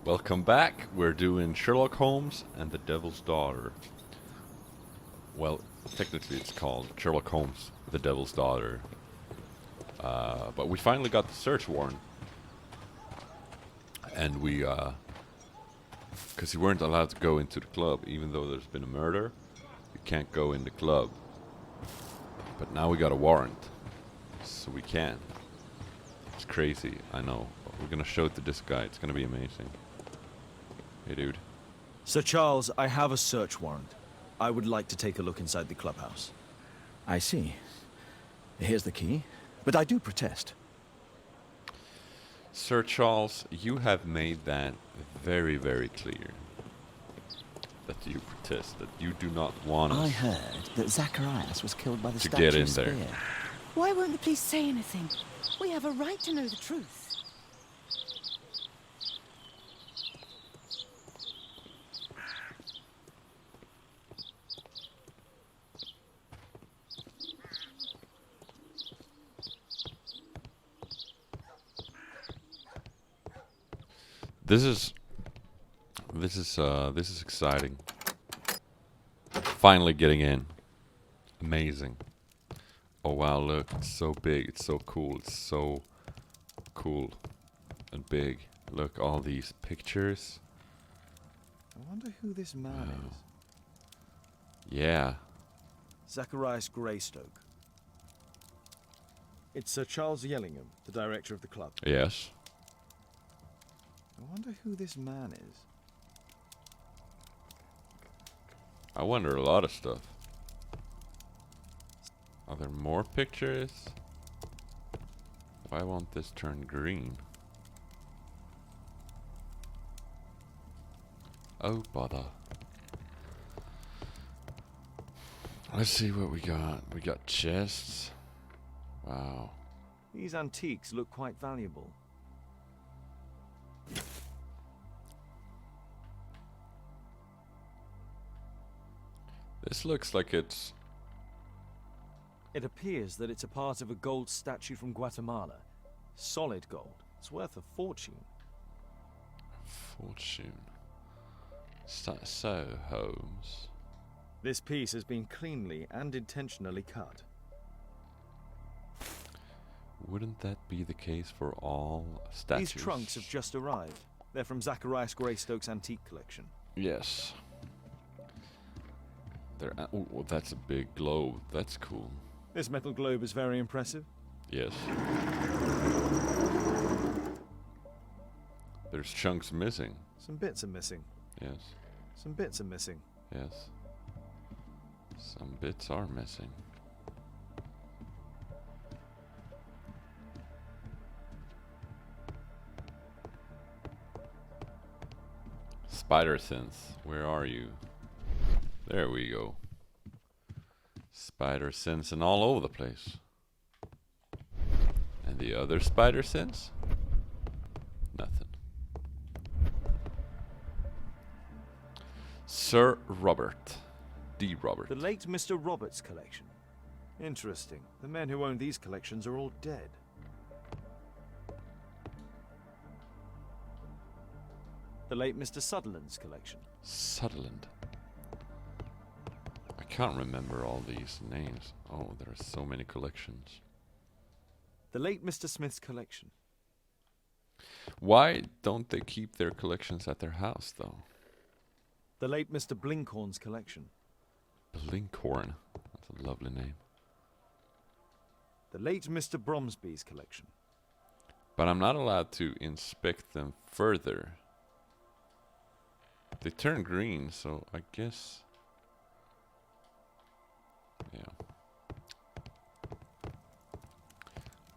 Welcome back. We're doing Sherlock Holmes and the Devil's Daughter. Well, technically it's called Sherlock Holmes, the Devil's Daughter. But we finally got the search warrant. And we, because you weren't allowed to go into the club, even though there's been a murder. You can't go in the club. But now we got a warrant. So we can. It's crazy, I know. But we're gonna show it to this guy. It's gonna be amazing. Hey, dude. Sir Charles, I have a search warrant. I would like to take a look inside the clubhouse. I see. Here's the key. But I do protest. Sir Charles, you have made that very, very clear. That you protest, that you do not want us I heard that Zacharias was killed by the to statue get in spear. there. Why won't the police say anything? We have a right to know the truth. This is exciting. Finally getting in. Amazing. Oh wow, look, it's so big, it's so cool, it's so cool and big. Look, all these pictures. I wonder who this man Wow. is. Yeah. Zacharias Greystoke. It's Sir Charles Yellingham, the director of the club. Yes. I wonder who this man is. I wonder a lot of stuff. Are there more pictures? Why won't this turn green? Oh, bother. Let's see what we got. We got chests. Wow. These antiques look quite valuable. This looks like it's... It appears that it's a part of a gold statue from Guatemala. Solid gold. It's worth a fortune. fortune. So, Holmes. This piece has been cleanly and intentionally cut. Wouldn't that be the case for all statues? These trunks have just arrived. They're from Zacharias Greystoke's antique collection. Yes. They're... oh, that's a big globe. That's cool. This metal globe is very impressive. Yes. There's chunks missing. Some bits are missing. Yes. Some bits are missing. Yes. Some bits are missing. Spider sense, where are you? There we go. Spider sense and all over the place. And the other spider sense? Nothing. Sir Robert. D. Robert. The late Mr. Roberts' collection. Interesting. The men who own these collections are all dead. The late Mr. Sutherland's collection. Sutherland. I can't remember all these names. Oh, there are so many collections. The late Mr. Smith's collection. Why don't they keep their collections at their house, though? The late Mr. Blinkhorn's collection. Blinkhorn. That's a lovely name. The late Mr. Bromsby's collection. But I'm not allowed to inspect them further. They turn green, so I guess... yeah.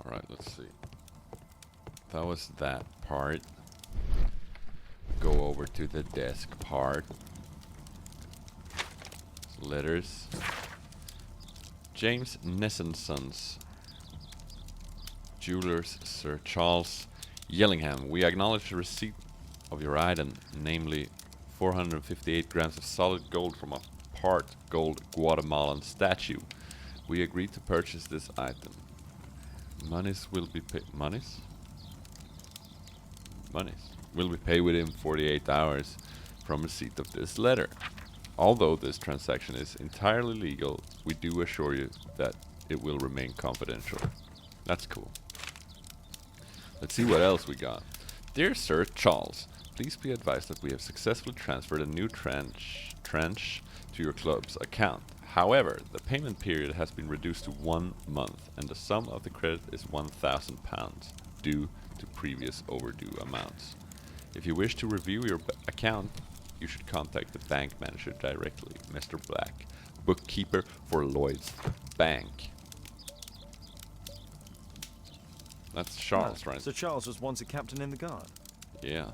Alright, let's see. That was that part. Go over to the desk part. Letters. James Nessenson's Jewelers, Sir Charles Yellingham. We acknowledge the receipt of your item, namely 458 grams of solid gold from a part gold Guatemalan statue. We agreed to purchase this item. Monies will be paid. Monies will be paid within 48 hours from receipt of this letter. Although this transaction is entirely legal, we do assure you that it will remain confidential. That's cool. Let's see what else we got. Dear Sir Charles, please be advised that we have successfully transferred a new tranche to your club's account. However, the payment period has been reduced to 1 month, and the sum of the credit is £1,000, due to previous overdue amounts. If you wish to review your account, you should contact the bank manager directly, Mr. Black, bookkeeper for Lloyd's Bank. That's Charles, right? So Charles was once a captain in the guard. Yeah.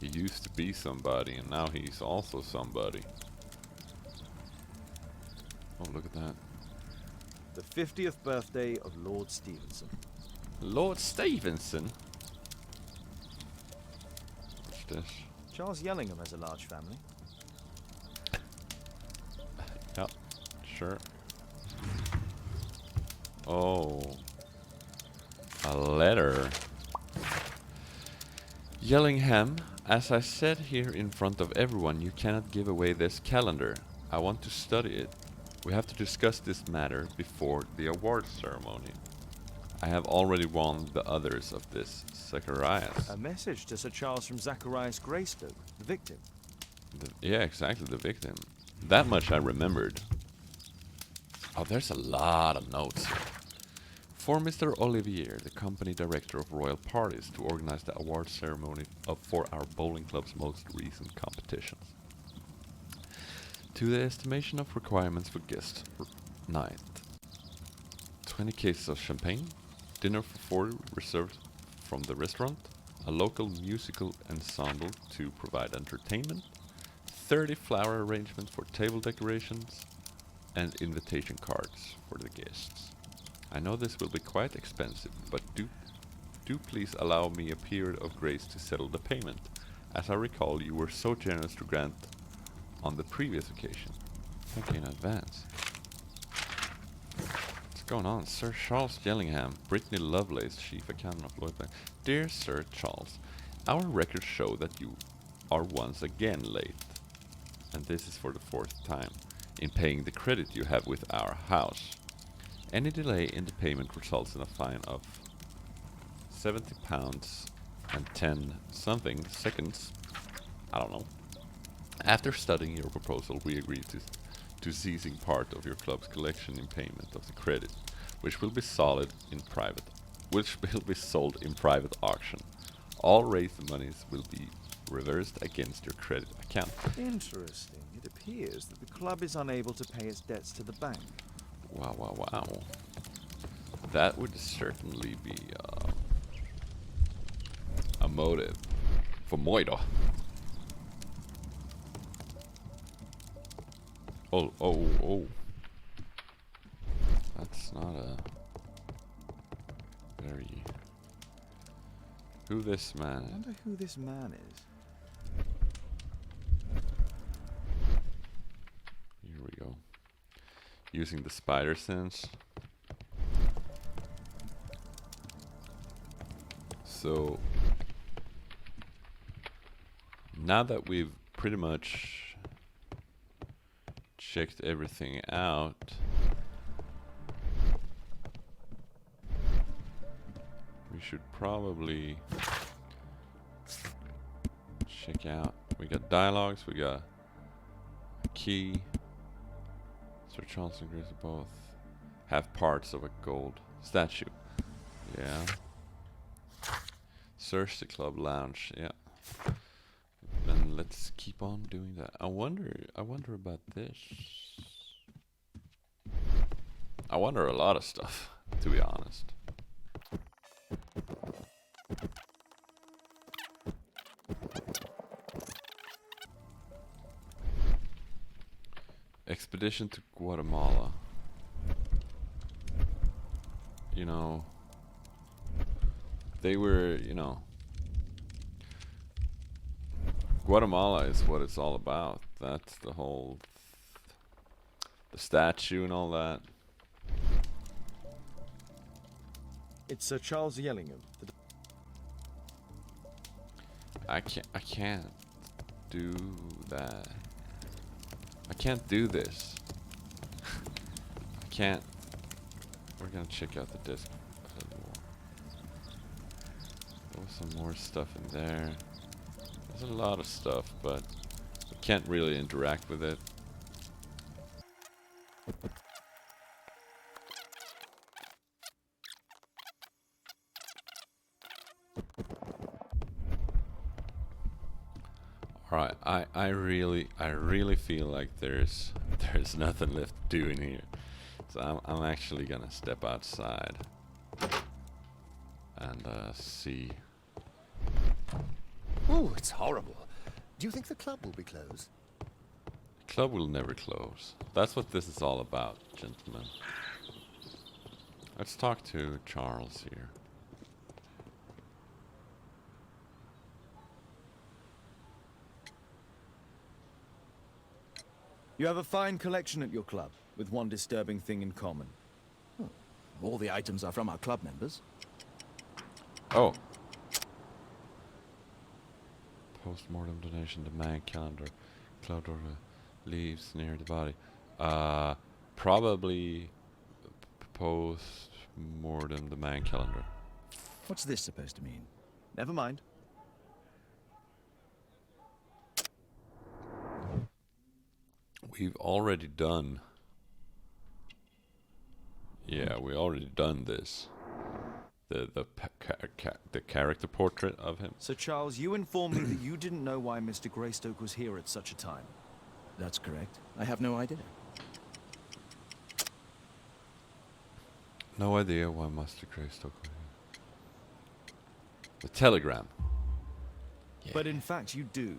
He used to be somebody, and now he's also somebody. Oh, look at that. The 50th birthday of Lord Stevenson. Lord Stevenson? What's this? Charles Yellingham has a large family. Yep, sure. Oh. A letter. Yellingham, as I said here in front of everyone, you cannot give away this calendar. I want to study it. We have to discuss this matter before the award ceremony. I have already warned the others of this, Zacharias. A message to Sir Charles from Zacharias Greystoke, the victim. Yeah, exactly, the victim. That much I remembered. Oh, there's a lot of notes here. For Mr. Olivier, the company director of Royal Parties, to organize the award ceremony for our bowling club's most recent competitions. To the estimation of requirements for guest night. 20 cases of champagne, dinner for 40 reserved from the restaurant, a local musical ensemble to provide entertainment, 30 flower arrangements for table decorations, and invitation cards for the guests. I know this will be quite expensive, but do please allow me a period of grace to settle the payment. As I recall, you were so generous to grant on the previous occasion. Thank you in advance. What's going on? Sir Charles Yellingham, Brittany Lovelace, Chief Accountant of Lloyd Bank. Dear Sir Charles, our records show that you are once again late, and this is for the 4th time, in paying the credit you have with our house. Any delay in the payment results in a fine of £70 and 10 something seconds. I don't know. After studying your proposal, we agreed to ceasing part of your club's collection in payment of the credit, which will be sold in private auction. All raised monies will be reversed against your credit account. Interesting. It appears that the club is unable to pay its debts to the bank. Wow, wow, wow. That would certainly be a motive for Moira. Oh. That's not a very... Who this man I is? wonder who this man is. Here we go. Using the spider sense. So now that we've pretty much checked everything out, we should probably check out. We got dialogues, we got a key. Sir Charles and Grace both have parts of a gold statue. Yeah. Search the club lounge. Yeah. Then let's keep on doing that. I wonder about this. I wonder a lot of stuff, to be honest. Expedition to Guatemala. You know, they were, Guatemala is what it's all about. That's the whole, the statue and all that. It's Sir Charles Yellingham. I can't do that. I can't do this. I can't. We're gonna check out the disc a little more. There was some more stuff in there. There's a lot of stuff, but we can't really interact with it. Alright, I really feel like there's nothing left to do in here. So I'm actually gonna step outside and see. Oh, it's horrible. Do you think the club will be closed? The club will never close. That's what this is all about, gentlemen. Let's talk to Charles here. You have a fine collection at your club, with one disturbing thing in common. Oh, all the items are from our club members. Oh. Post-mortem donation, the man calendar. Cloud or leaves near the body. Probably post-mortem, the man calendar. What's this supposed to mean? Never mind. We've already done. Yeah, we already done this. The character portrait of him. Sir Charles, you informed me that you didn't know why Mr. Greystoke was here at such a time. That's correct. I have no idea. No idea why Master Greystoke was here. The telegram. Yeah. But in fact, you do.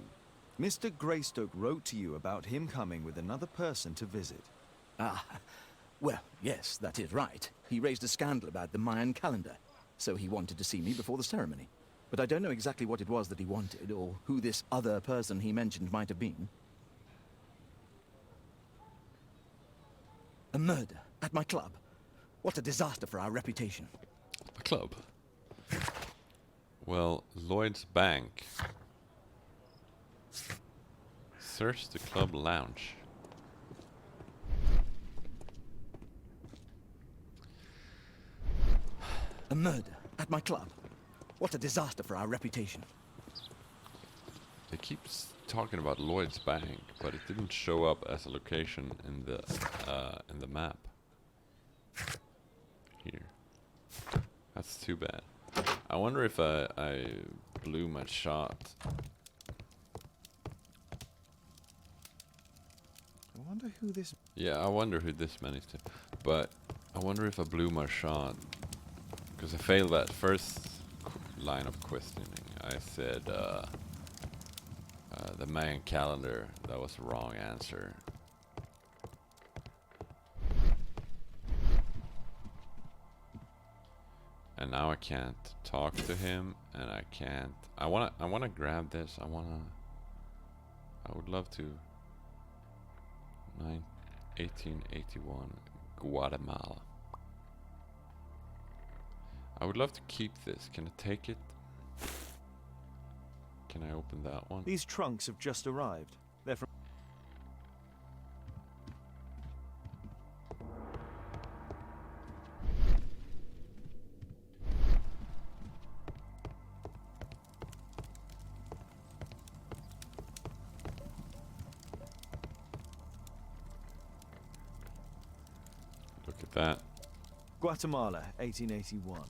Mr. Greystoke wrote to you about him coming with another person to visit. Ah, well, yes, that is right. He raised a scandal about the Mayan calendar, so he wanted to see me before the ceremony. But I don't know exactly what it was that he wanted, or who this other person he mentioned might have been. A murder at my club. What a disaster for our reputation. A club. Well, Lloyd's Bank. Search the club lounge. A murder at my club. What a disaster for our reputation. They keep talking about Lloyd's Bank, but it didn't show up as a location in the map. Here. That's too bad. I wonder if I blew my shot. I wonder who this... Yeah, I wonder who this man is to. But I wonder if I blew my shot. Because I failed that first line of questioning. I said, the Mayan calendar. That was the wrong answer. And now I can't talk to him, and I can't. I wanna grab this. I would love to. 1881, Guatemala. I would love to keep this. Can I take it? Can I open that one? These trunks have just arrived. They're from... Look at that. Guatemala, 1881.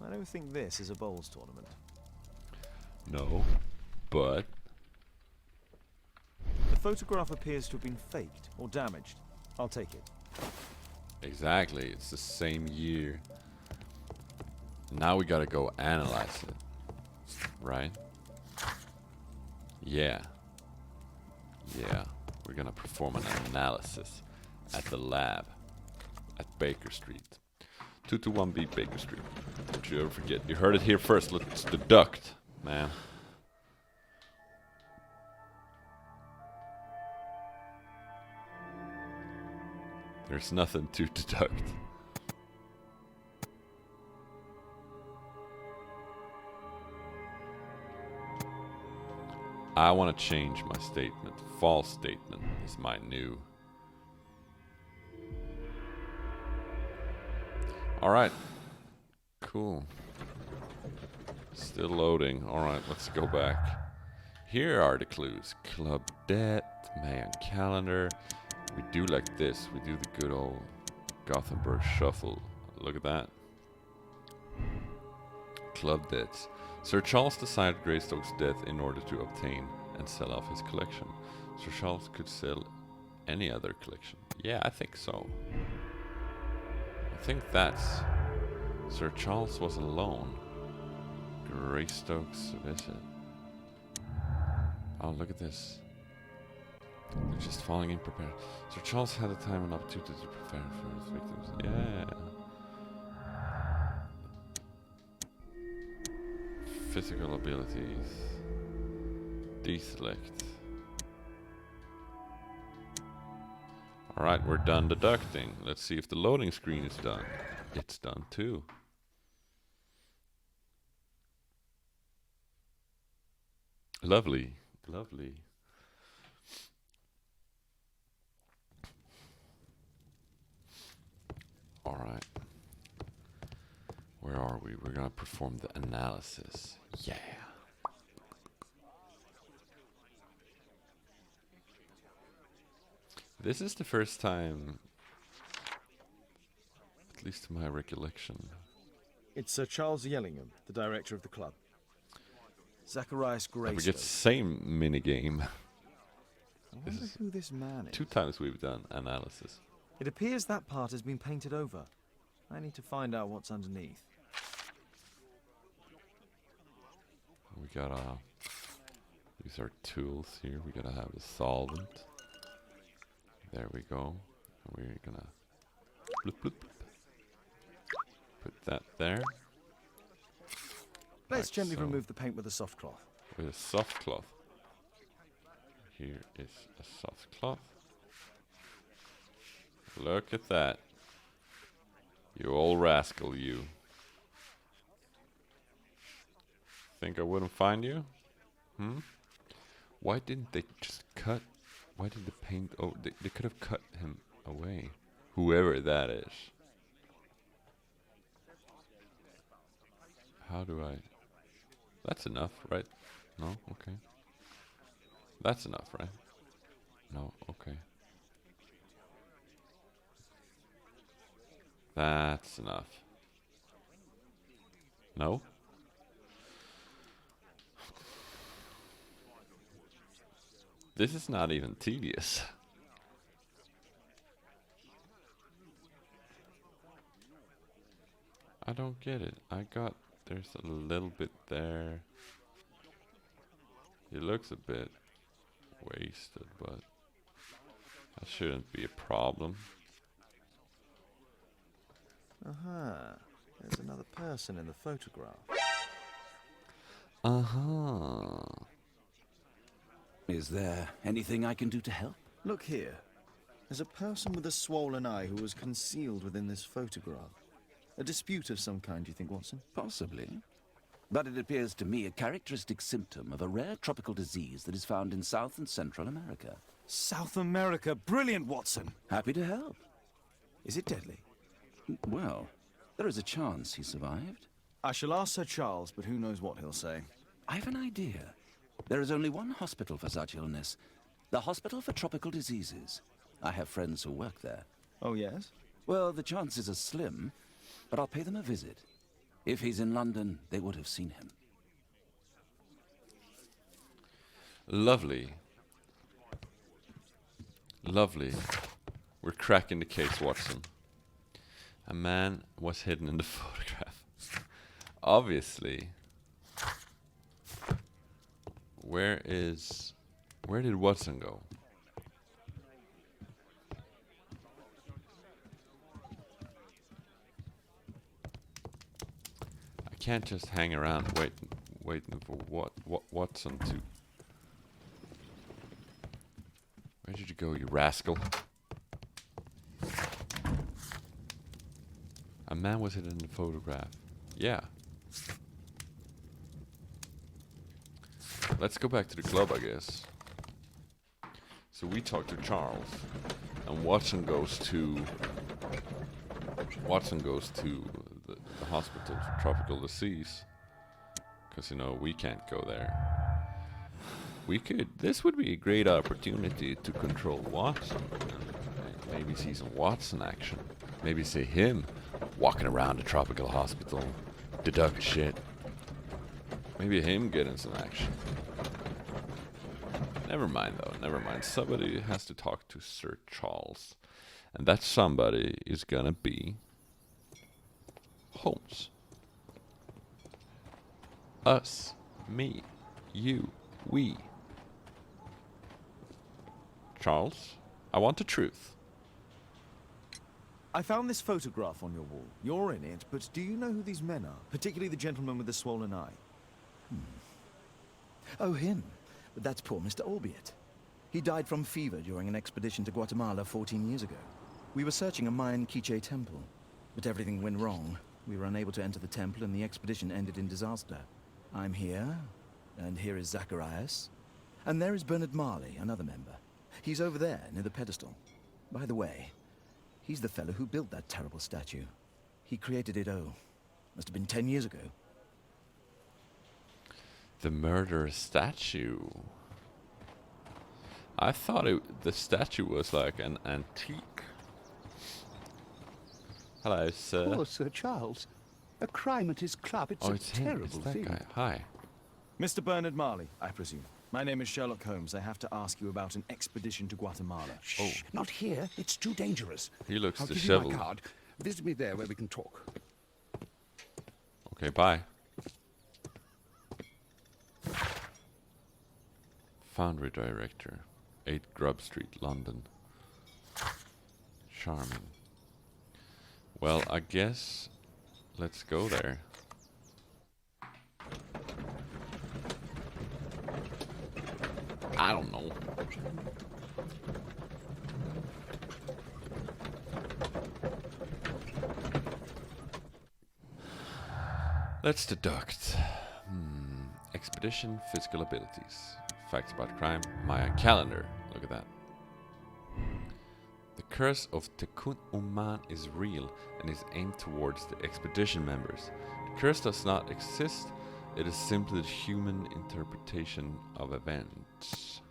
I don't think this is a bowls tournament. No, but The photograph appears to have been faked or damaged. I'll take it. exactly, it's the same year. Now we gotta go analyze it, right? Yeah. Yeah, we're gonna perform an analysis at the lab at Baker Street. 221B Baker Street. Don't you ever forget. You heard it here first. Let's deduct, man. There's nothing to deduct. I want to change my statement. False statement is my new. Alright. Cool. Still loading. Alright, let's go back. Here are the clues. Club debt, Mayan calendar. We do like this. We do the good old Gothenburg shuffle. Look at that. Club debts. Sir Charles decided Greystoke's death in order to obtain and sell off his collection. Sir Charles could sell any other collection. Yeah, I think so. I think that's... Sir Charles was alone. Greystoke's visit. Oh, look at this. They're just falling in prepared. Sir Charles had the time and opportunity to prepare for his victims. Yeah. Physical abilities. Deselect. Alright, we're done deducting. Let's see if the loading screen is done. It's done too. Lovely. Lovely. Alright. Where are we? We're gonna perform the analysis. Yeah. This is the first time, at least to my recollection. It's Sir Charles Yellingham, the director of the club. Zacharias We get Greystoke. same mini game. I wonder who this man is. 2 times we've done analysis. It appears that part has been painted over. I need to find out what's underneath. We gotta use our tools here. We gotta have a solvent. There we go. We're gonna bloop, bloop, bloop. Put that there. Let's Like gently so. remove the paint with a soft cloth. With a soft cloth. Here is a soft cloth. Look at that. You old rascal, you. Think I wouldn't find you? Hmm? Why didn't they just cut? Why did the paint... Oh, they could have cut him away. Whoever that is. How do I... That's enough, right? No? Okay. That's enough, right? No? Okay. That's enough. No? This is not even tedious. I don't get it. There's a little bit there. It looks a bit wasted, but that shouldn't be a problem. Aha. There's another person in the photograph. Uh-huh. Is there anything I can do to help? Look here. There's a person with a swollen eye who was concealed within this photograph. A dispute of some kind, do you think, Watson? Possibly. But it appears to me a characteristic symptom of a rare tropical disease that is found in South and Central America. South America! Brilliant, Watson! Happy to help. Is it deadly? Well, there is a chance he survived. I shall ask Sir Charles, but who knows what he'll say. I have an idea. There is only one hospital for such illness. The Hospital for Tropical Diseases. I have friends who work there. Oh, yes? Well, the chances are slim, but I'll pay them a visit. If he's in London, they would have seen him. Lovely. Lovely. We're cracking the case, Watson. A man was hidden in the photograph. Obviously. Where did Watson go? I can't just hang around waiting for Watson to... Where did you go, you rascal? A man was hidden in the photograph. Yeah. let's go back to the club, I guess. So we talk to Charles, and Watson goes to the hospital for tropical disease, because you know we can't go there. This would be a great opportunity to control Watson. Maybe see some Watson action. Maybe see him walking around the tropical hospital, deduct shit. Maybe him getting some action. Never mind though, never mind. Somebody has to talk to Sir Charles. And that somebody is gonna be Holmes. Us. Me. You. We. Charles, I want the truth. I found this photograph on your wall. You're in it, but do you know who these men are? Particularly the gentleman with the swollen eye. Oh, him. But that's poor Mr. Albiot. He died from fever during an expedition to Guatemala 14 years ago. We were searching a Mayan Quiche temple, but everything went wrong. We were unable to enter the temple, and the expedition ended in disaster. I'm here, and here is Zacharias, and there is Bernard Marley, another member. He's over there, near the pedestal. By the way, he's the fellow who built that terrible statue. He created it, must have been 10 years ago. The murder statue. I thought the statue was like an antique. Hello, sir. Poor Sir Charles. A crime at his club. It's a It's him. terrible It's that thing. guy. Hi. Mr. Bernard Marley, I presume. My name is Sherlock Holmes. I have to ask you about an expedition to Guatemala. Shh, not here. It's too dangerous. He looks I'll give you disheveled. my card. Visit me there where we can talk. Okay, bye. Foundry Director, 8 Grub Street, London. Charming. Well, I guess let's go there. I don't know. Let's deduct. Expedition, physical abilities. Facts about crime, Mayan calendar. Look at that. The curse of Tekun Uman is real and is aimed towards the expedition members. The curse does not exist. It is simply the human interpretation of events.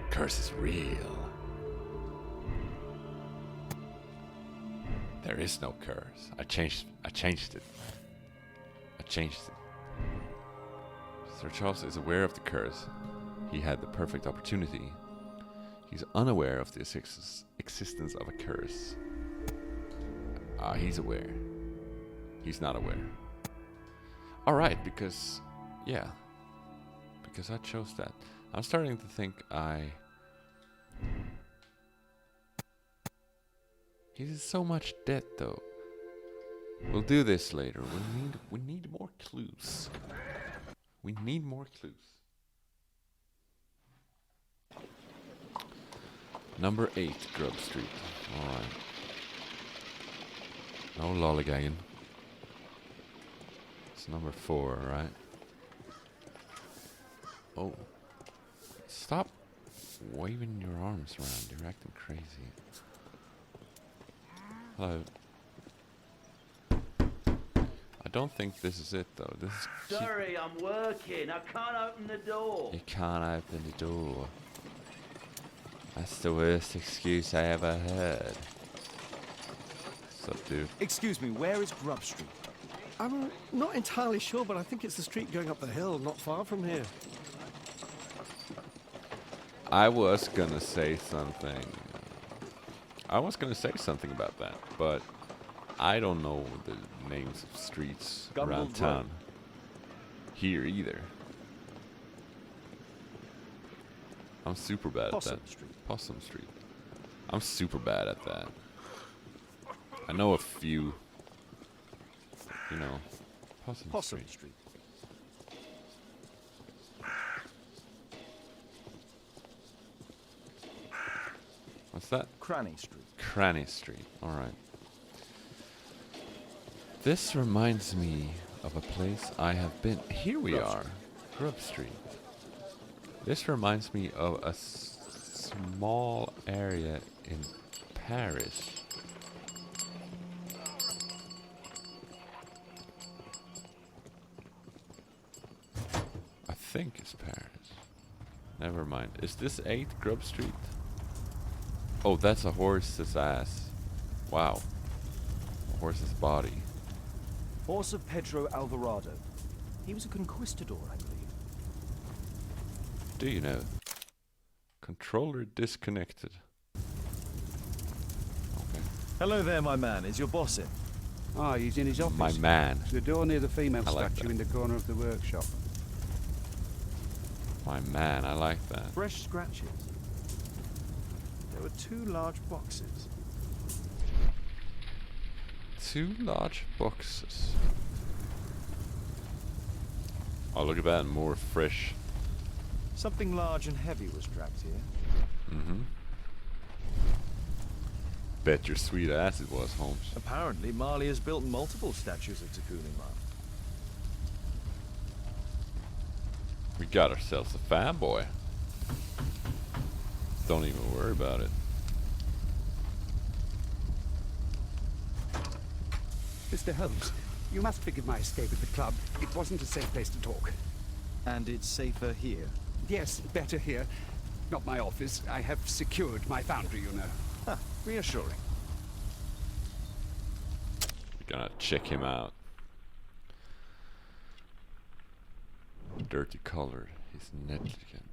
Curse is real. There is no curse. I changed it. I changed it. Sir Charles is aware of the curse. He had the perfect opportunity. He's unaware of the existence of a curse. He's aware. He's not aware. Alright, because I chose that. I'm starting to think He's so much dead though. We'll do this later. We need more clues. We need more clues. Number 8, Grub Street. Alright. No lollygagging. It's number 4, right? Oh. Stop waving your arms around. You're acting crazy. Hello. I don't think this is it though. This is Sorry, I'm working. I can't open the door. You can't open the door. That's the worst excuse I ever heard. What's up, dude? Excuse me, where is Grub Street? I'm not entirely sure, but I think it's the street going up the hill, not far from here. I was gonna say something. About that, but I don't know the names of streets around Gumbled town Road. here either. I'm super bad Possum at that. Street. Possum Street. I'm super bad at that. I know a few. You know, Possum Street. Street. What's that? Cranny Street. Cranny Street. Alright. This reminds me of a place I have been. Here we are. Grub Street. This reminds me of a small area in Paris. I think it's Paris. Never mind. Is this 8 Grub Street? Oh, that's a horse's ass. Wow. A horse's body. Horse of Pedro Alvarado. He was a conquistador, I believe. Do you know? Controller disconnected. Okay. Hello there, my man. Is your boss in? Ah, he's in his office. My man. The door near the female I like statue that. in the corner of the workshop. My man, I like that. Fresh scratches. There were 2 large boxes. 2 large boxes. Oh, look at that. More fresh. Something large and heavy was dragged here. Mm-hmm. Bet your sweet ass it was, Holmes. Apparently, Marley has built multiple statues of Takunuma. We got ourselves a fanboy. Don't even worry about it. Mr. Holmes, you must forgive my escape at the club. It wasn't a safe place to talk. And it's safer here. Yes, better here. Not my office. I have secured my foundry, you know. Huh, reassuring. We're gonna check him out. Dirty colored. He's negligent.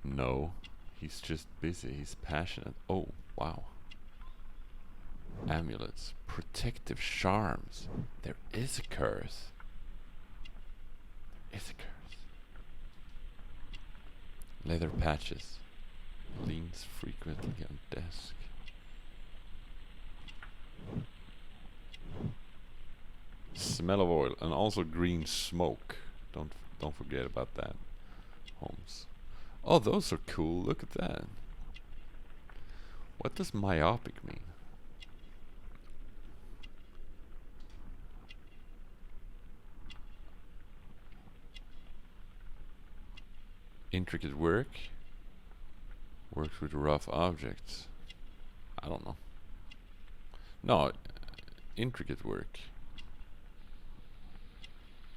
No, he's just busy. He's passionate. Oh, wow. Amulets. Protective charms. There is a curse. There is a curse. Leather patches. Leans frequently on desk. Smell of oil and also green smoke. Don't forget about that, Holmes. Oh, those are cool. Look at that. What does myopic mean? Intricate work. Works with rough objects. I don't know. No, intricate work.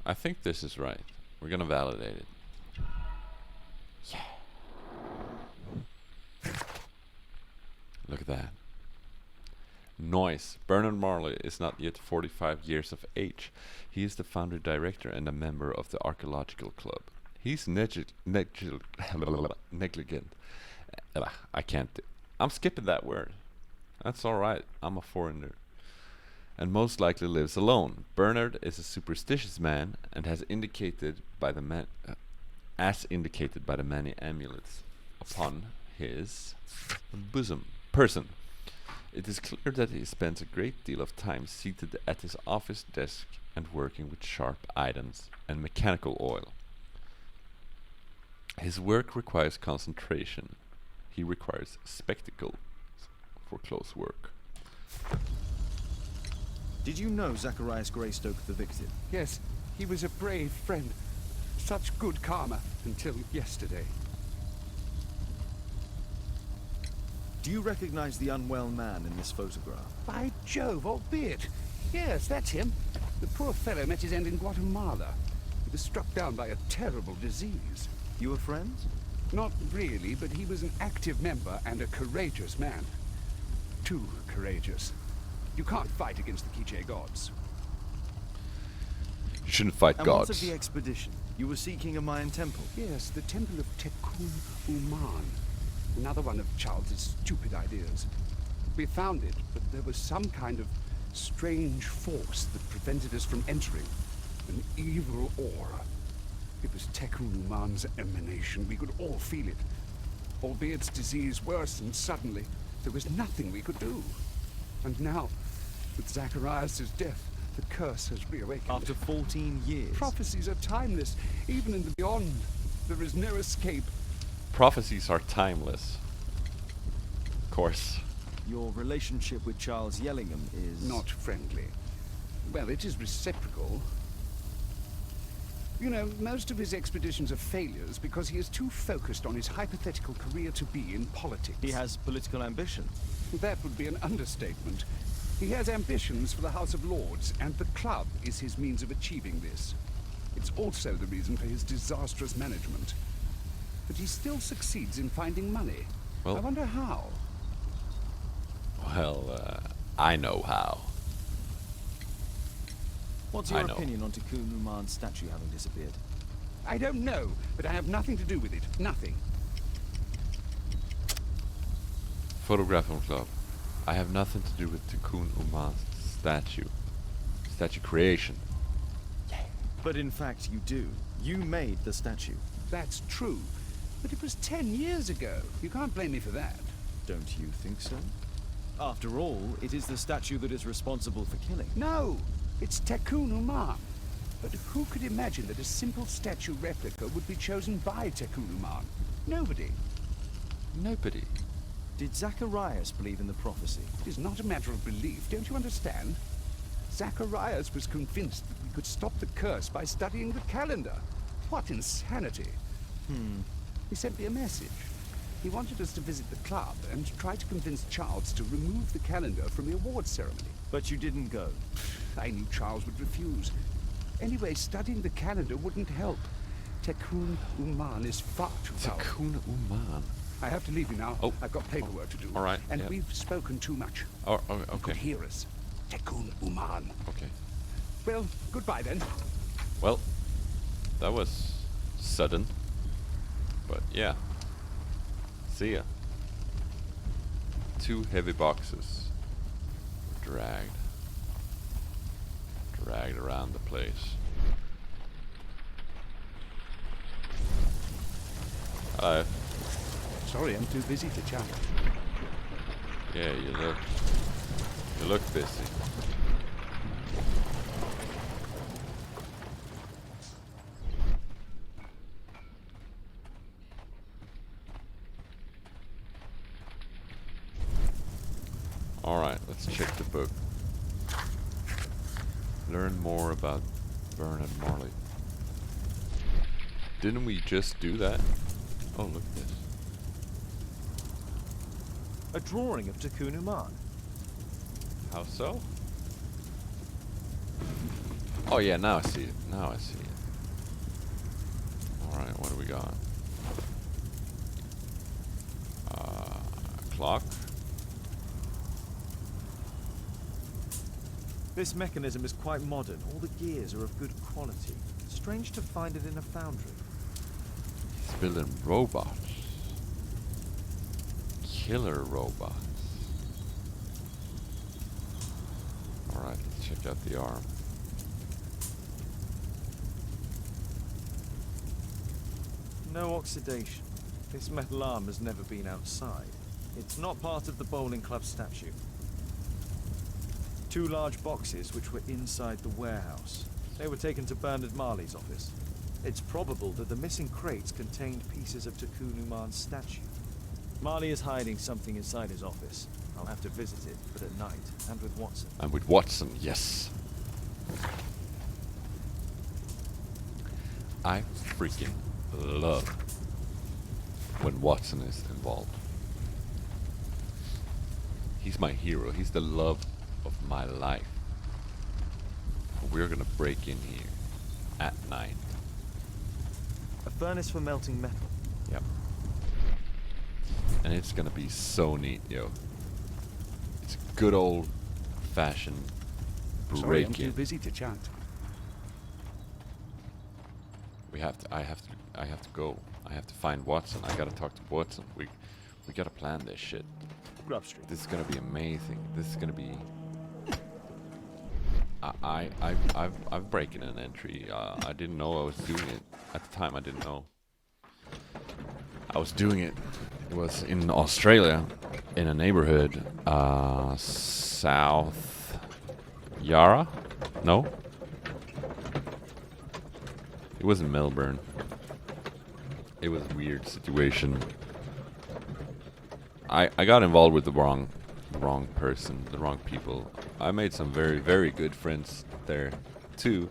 I think this is right. We're gonna validate it. Yeah. Look at that. Noise. Bernard Marley is not yet 45 years of age. He is the founder, director, and a member of the Archaeological Club. He's negligent. I can't. I'm skipping that word. That's alright. I'm a foreigner. And most likely lives alone. Bernard is a superstitious man and has indicated by the as indicated by the many amulets upon his person. It is clear that he spends a great deal of time seated at his office desk and working with sharp items and mechanical oil. His work requires concentration. He requires spectacles for close work. Did you know Zacharias Greystoke, the victim? Yes, he was a brave friend. Such good karma until yesterday. Do you recognize the unwell man in this photograph? By Jove, albeit. Yes, that's him. The poor fellow met his end in Guatemala. He was struck down by a terrible disease. You were friends? Not really, but he was an active member and a courageous man. Too courageous. You can't fight against the Quiche gods. You shouldn't fight And gods. what of the expedition? You were seeking a Mayan temple. Yes, the Temple of Tekun Uman. Another one of Charles's stupid ideas. We found it, but there was some kind of strange force that prevented us from entering. An evil aura. It was Tekun Uman's emanation. We could all feel it. Albeit its disease worsened suddenly, there was nothing we could do. And now, with Zacharias' death, the curse has reawakened. After 14 years. Prophecies are timeless. Even in the beyond, there is no escape. Prophecies are timeless. Of course. Your relationship with Charles Yellingham is... Not friendly. Well, it is reciprocal. You know, most of his expeditions are failures because he is too focused on his hypothetical career to be in politics. He has political ambition. That would be an understatement. He has ambitions for the House of Lords, and the club is his means of achieving this. It's also the reason for his disastrous management. But he still succeeds in finding money. Well- I wonder how. Well, I know how. What's I your know. opinion on Tikkun Uman's statue having disappeared? I don't know, but I have nothing to do with it. Nothing. Photograph club. I have nothing to do with Tikkun Uman's statue. Statue creation. But in fact, you do. You made the statue. That's true. But it was 10 years ago. You can't blame me for that. Don't you think so? After all, it is the statue that is responsible for killing. No, it's Tikkun Uman. But who could imagine that a simple statue replica would be chosen by Tikkun Uman? Nobody. Nobody. Did Zacharias believe in the prophecy? It is not a matter of belief, don't you understand? Zacharias was convinced that we could stop the curse by studying the calendar. What insanity! He sent me a message. He wanted us to visit the club and try to convince Charles to remove the calendar from the awards ceremony. But you didn't go. I knew Charles would refuse. Anyway, studying the calendar wouldn't help. Tikkun Uman is far too powerful. Tikkun Uman. I have to leave you now. Oh. I've got paperwork to do. All right, And yeah. we've spoken too much. Oh, You could okay. hear us. Tikkun Uman. Okay. Well, goodbye then. Well, that was sudden. But yeah. See ya. 2 heavy boxes. Dragged around the place. Hello. Sorry, I'm too busy to chat. Yeah, you look busy. Alright, let's check the book. Learn more about Bernard Marley. Didn't we just do that? Oh, look at this. A drawing of Tikkun Uman. How so? Oh yeah, now I see it. Now I see it. Alright, what do we got? Clock? This mechanism is quite modern. All the gears are of good quality. Strange to find it in a foundry. He's building robots. Killer robots. Alright, let's check out the arm. No oxidation. This metal arm has never been outside. It's not part of the bowling club statue. 2 large boxes which were inside the warehouse. They were taken to Bernard Marley's office. It's probable that the missing crates contained pieces of Tikkun Uman's statue. Marley is hiding something inside his office. I'll have to visit it, but at night, and with Watson. And with Watson, yes. I freaking love when Watson is involved. He's my hero. He's the love of my life. We're gonna break in here at night. A furnace for melting metal. Yep. And it's gonna be so neat, yo. It's good old fashioned Sorry, I'm too break-in. busy to chat. I have to go. I have to find Watson. I gotta talk to Watson. We gotta plan this shit. Grub Street. This is gonna be amazing. This is gonna be. I'm breaking an entry. I didn't know I was doing it at the time. I didn't know I was doing it. It was in Australia, in a neighborhood, South Yarra. No, it was in Melbourne. It was a weird situation. I got involved with the wrong person, the wrong people. I made some very, very good friends there too.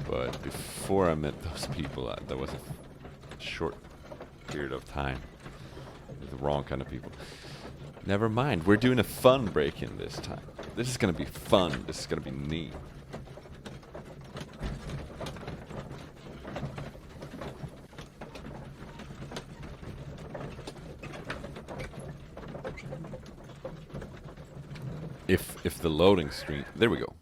But before I met those people, that was a short period of time with the wrong kind of people. Never mind, we're doing a fun break-in this time. This is gonna be fun. This is gonna be neat. If the loading screen, there we go.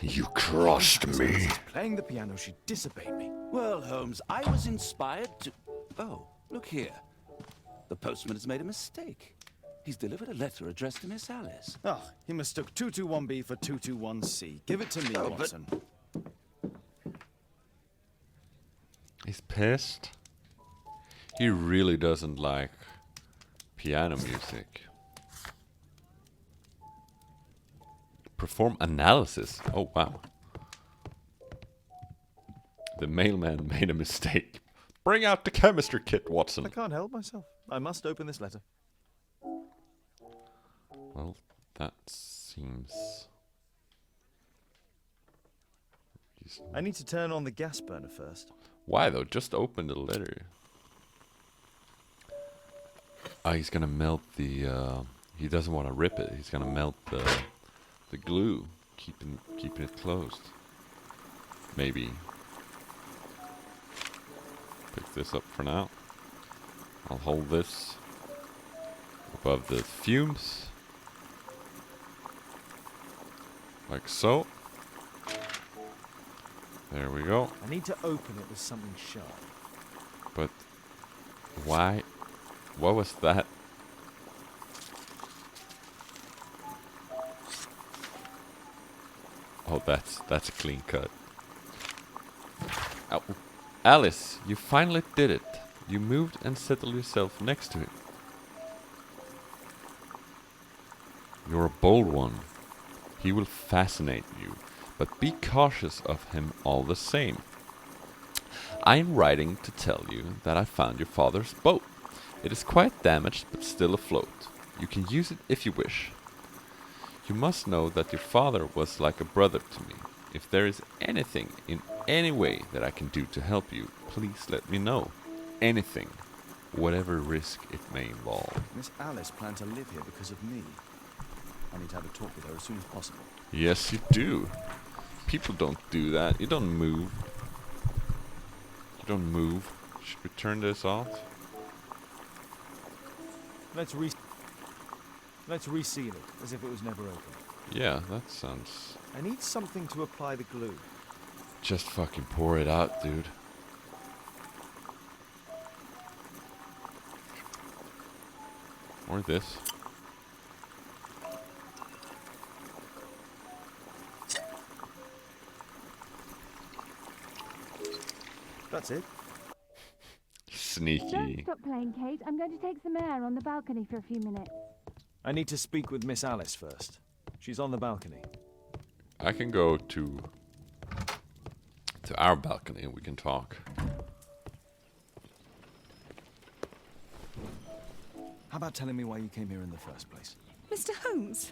You crushed me. Playing the piano, she disobeyed me. Well, Holmes, I was inspired to... Oh, look here. The postman has made a mistake. He's delivered a letter addressed to Miss Alice. Oh, he mistook 221B for 221C. Give it to me, Oh, but- Watson. He's pissed. He really doesn't like piano music. Perform analysis. Oh, wow. The mailman made a mistake. Bring out the chemistry kit, Watson. I can't help myself. I must open this letter. Well, that seems... I need to turn on the gas burner first. Why though? Just open the letter. Ah, he's gonna melt the... he doesn't want to rip it. He's gonna melt the glue, keeping it closed. Maybe. Pick this up for now. I'll hold this above the fumes. Like so. There we go. I need to open it with something sharp. But why? What was that? Oh, that's a clean cut. Ow. Alice, you finally did it. You moved and settled yourself next to him. You're a bold one. He will fascinate you, but be cautious of him all the same. I am writing to tell you that I found your father's boat. It is quite damaged, but still afloat. You can use it if you wish. You must know that your father was like a brother to me. If there is anything in any way that I can do to help you, please let me know. Anything. Whatever risk it may involve. Miss Alice planned to live here because of me. I need to have a talk with her as soon as possible. Yes, you do. People don't do that. You don't move. You don't move. Should we turn this off? Let's reseal it, as if it was never open. Yeah, that sounds... I need something to apply the glue. Just fucking pour it out, dude. Or this. That's it. Sneaky. Don't stop playing, Kate. I'm going to take some air on the balcony for a few minutes. I need to speak with Miss Alice first. She's on the balcony. I can go to our balcony and we can talk. How about telling me why you came here in the first place? Mr. Holmes,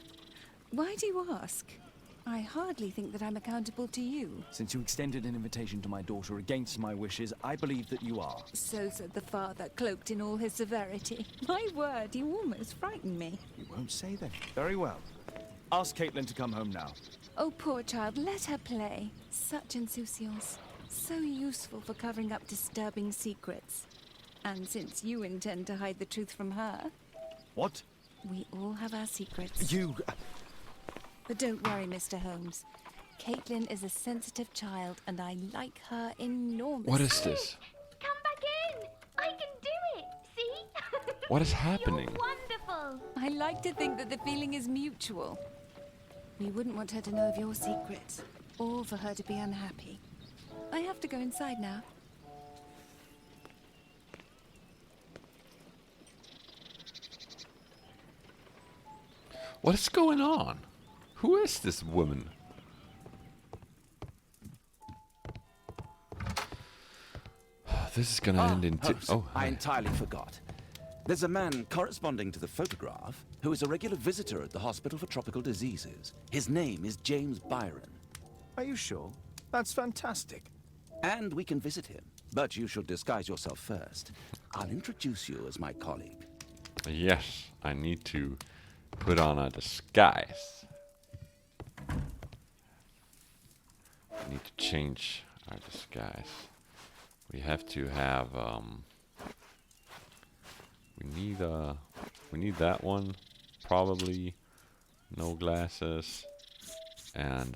why do you ask? I hardly think that I'm accountable to you. Since you extended an invitation to my daughter against my wishes, I believe that you are. So said the father, cloaked in all his severity. My word, you almost frightened me. You won't say that. Very well. Ask Caitlin to come home now. Oh, poor child, let her play. Such insouciance. So useful for covering up disturbing secrets. And since you intend to hide the truth from her... What? We all have our secrets. You... But don't worry, Mr. Holmes. Caitlin is a sensitive child, and I like her enormously. What is this? Come back in! I can do it! See? What is happening? You're wonderful! I like to think that the feeling is mutual. We wouldn't want her to know of your secrets, or for her to be unhappy. I have to go inside now. What is going on? Who is this woman? This is gonna end in Holmes, oh, I hi. entirely forgot. There's a man corresponding to the photograph who is a regular visitor at the Hospital for Tropical Diseases. His name is James Byron. Are you sure? That's fantastic. And we can visit him. But you should disguise yourself first. I'll introduce you as my colleague. Yes, I need to put on a disguise. I need to change our disguise. We have to have we need that one, probably no glasses, and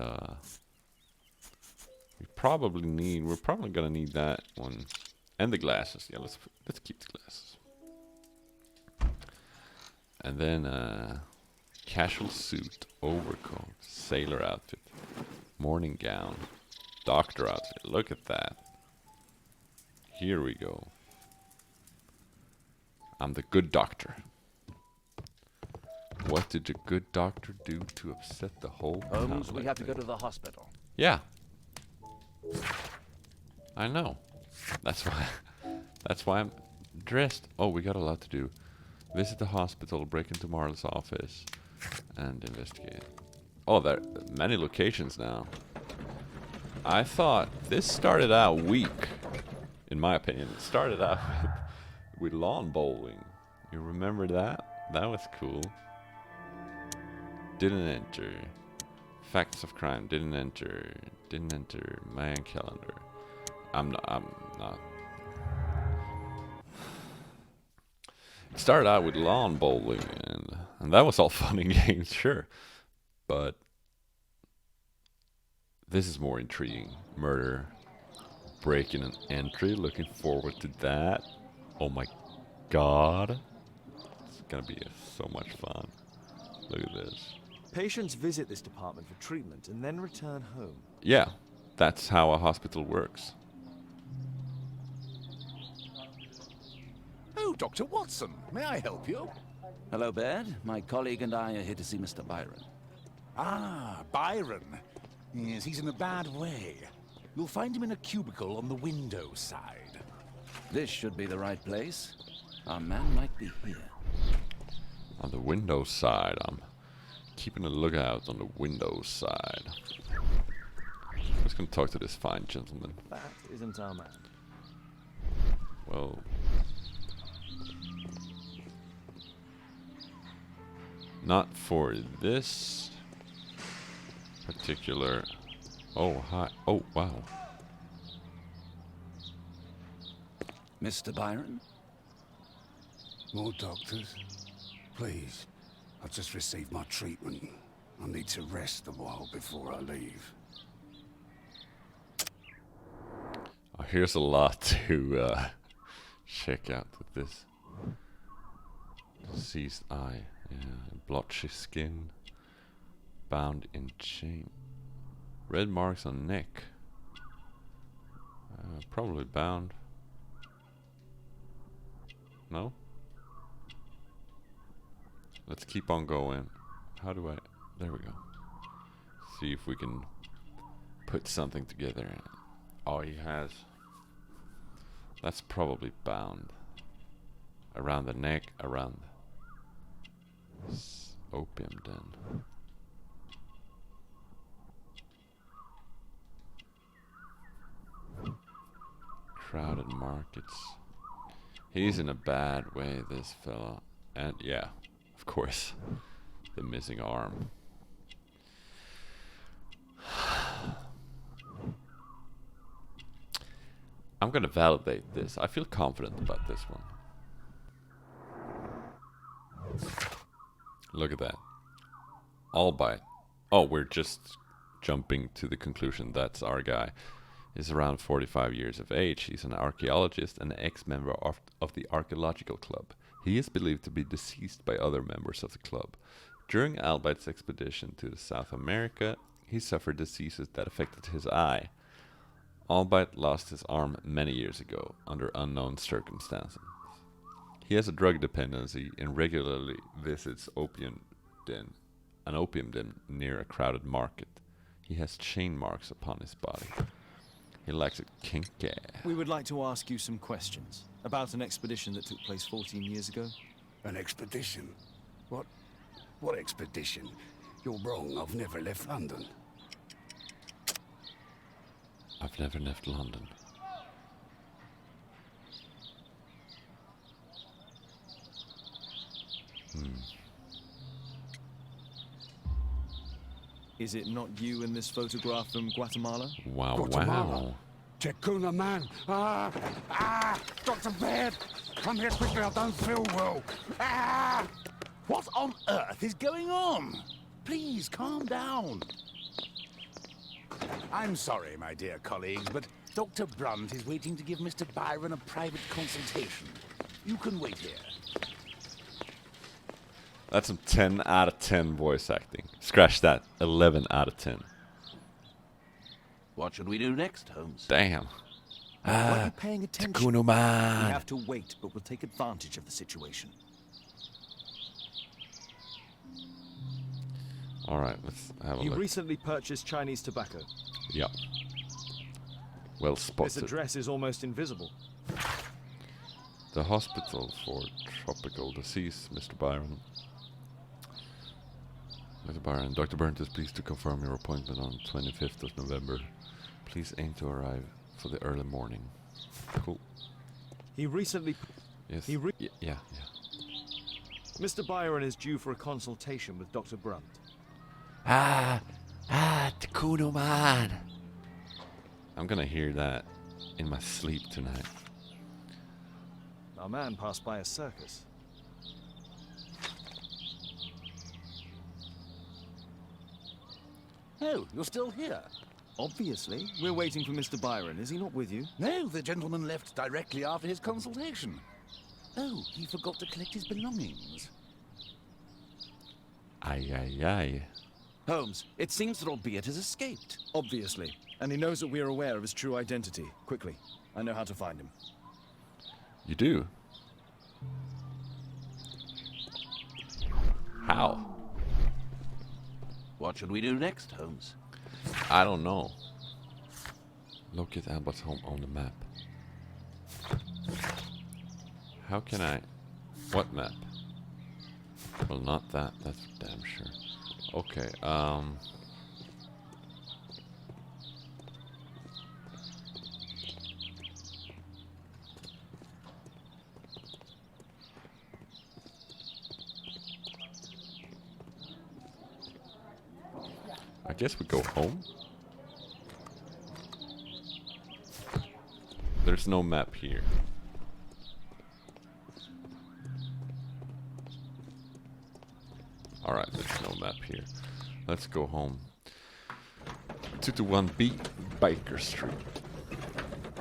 we're probably gonna need that one and the glasses. Yeah, let's keep the glasses. And then casual suit, overcoat, sailor outfit, morning gown, doctor outfit. Look at that. Here we go. I'm the good doctor. What did the good doctor do to upset the whole Holmes, town we like have to go that? to the hospital. Yeah. I know. That's why I'm dressed. Oh, we got a lot to do. Visit the hospital, break into Marle's office, and investigate. Oh, there are many locations now. I thought this started out weak, in my opinion. It started out with lawn bowling. You remember that? That was cool. Didn't enter. Facts of crime. Didn't enter. Didn't enter. Mayan calendar. I'm not. It started out with lawn bowling, and that was all fun and games, sure. But this is more intriguing. Murder, break-in and entry. Looking forward to that. Oh my god. It's gonna be so much fun. Look at this. Patients visit this department for treatment and then return home. Yeah, that's how a hospital works. Oh, Dr. Watson, may I help you? Hello, Baird. My colleague and I are here to see Mr. Byron. Ah, Byron. Yes, he's in a bad way. You'll find him in a cubicle on the window side. This should be the right place. Our man might be here. On the window side, I'm keeping a lookout on the window side. I'm just gonna talk to this fine gentleman. That isn't our man. Well, not for this particular. Oh, hi. Oh, wow. Mr. Byron? More doctors? Please. I've just received my treatment. I need to rest a while before I leave. Oh, here's a lot to check out with this. Diseased eye. Yeah. Blotchy skin. Bound in chain. Red marks on neck. Probably bound. No? Let's keep on going. How do I... There we go. See if we can put something together. Oh, he has... That's probably bound. Around the neck, around... Opium den. Crowded markets. He's in a bad way, this fella. And yeah, of course, the missing arm. I'm gonna validate this. I feel confident about this one. Look at that. Albite. Oh, we're just jumping to the conclusion that's our guy. He's around 45 years of age. He's an archaeologist and an ex-member of the Archaeological Club. He is believed to be deceased by other members of the club. During Albite's expedition to South America, he suffered diseases that affected his eye. Albite lost his arm many years ago under unknown circumstances. He has a drug dependency and regularly visits opium den an opium den near a crowded market. He has chain marks upon his body. He likes it kinky. We would like to ask you some questions about an expedition that took place 14 years ago. An expedition? What expedition? You're wrong. I've never left London. I've never left London. Is it not you in this photograph from Guatemala? Wow, Guatemala. wow. Tekuna man! Dr. Baird! Come here quickly, I don't feel well! What on earth is going on? Please, calm down. I'm sorry, my dear colleagues, but Dr. Brunt is waiting to give Mr. Byron a private consultation. You can wait here. That's some 10 out of 10 voice acting. Scratch that. 11 out of 10. What should we do next, Holmes? Damn. Are you paying attention? Kuno We man. have to wait, but we'll take advantage of the situation. Alright, let's have a You look. recently purchased Chinese tobacco. Yep. Well This spotted. address is almost invisible. The hospital for tropical disease, Mr. Byron. Mr. Byron, Dr. Burnt is pleased to confirm your appointment on 25th of November. Please aim to arrive for the early morning. Cool. He recently... Yes. He re- yeah. Mr. Byron is due for a consultation with Dr. Brunt. Kuno man. I'm gonna hear that in my sleep tonight. Our man passed by a circus. Oh, you're still here? Obviously. We're waiting for Mr. Byron. Is he not with you? No, the gentleman left directly after his consultation. Oh, he forgot to collect his belongings. Aye. Holmes, it seems that Albeit has escaped. Obviously. And he knows that we are aware of his true identity. Quickly. I know how to find him. You do? How? What should we do next, Holmes? I don't know. Locate Albert's home on the map. How can I... What map? Well, not that. That's for damn sure. Okay, I guess we go home. There's no map here. Alright, there's no map here. Let's go home. 221B Baker Street.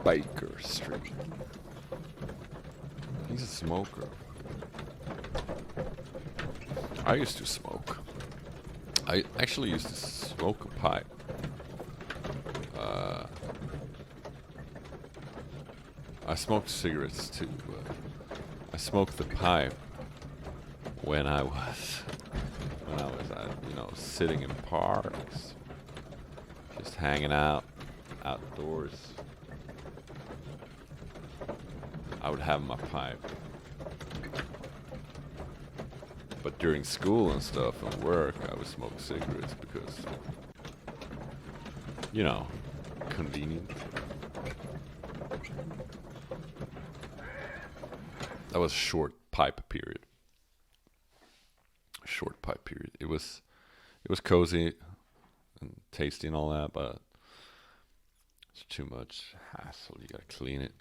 Baker Street. He's a smoker. I used to smoke. I actually used to smoke a pipe. I smoked cigarettes too, but I smoked the pipe when I was sitting in parks, just hanging out outdoors. I would have my pipe. But during school and stuff and work, I would smoke cigarettes because, convenient. That was a short pipe period. Short pipe period. It was cozy and tasty and all that, but it's too much hassle. You gotta clean it.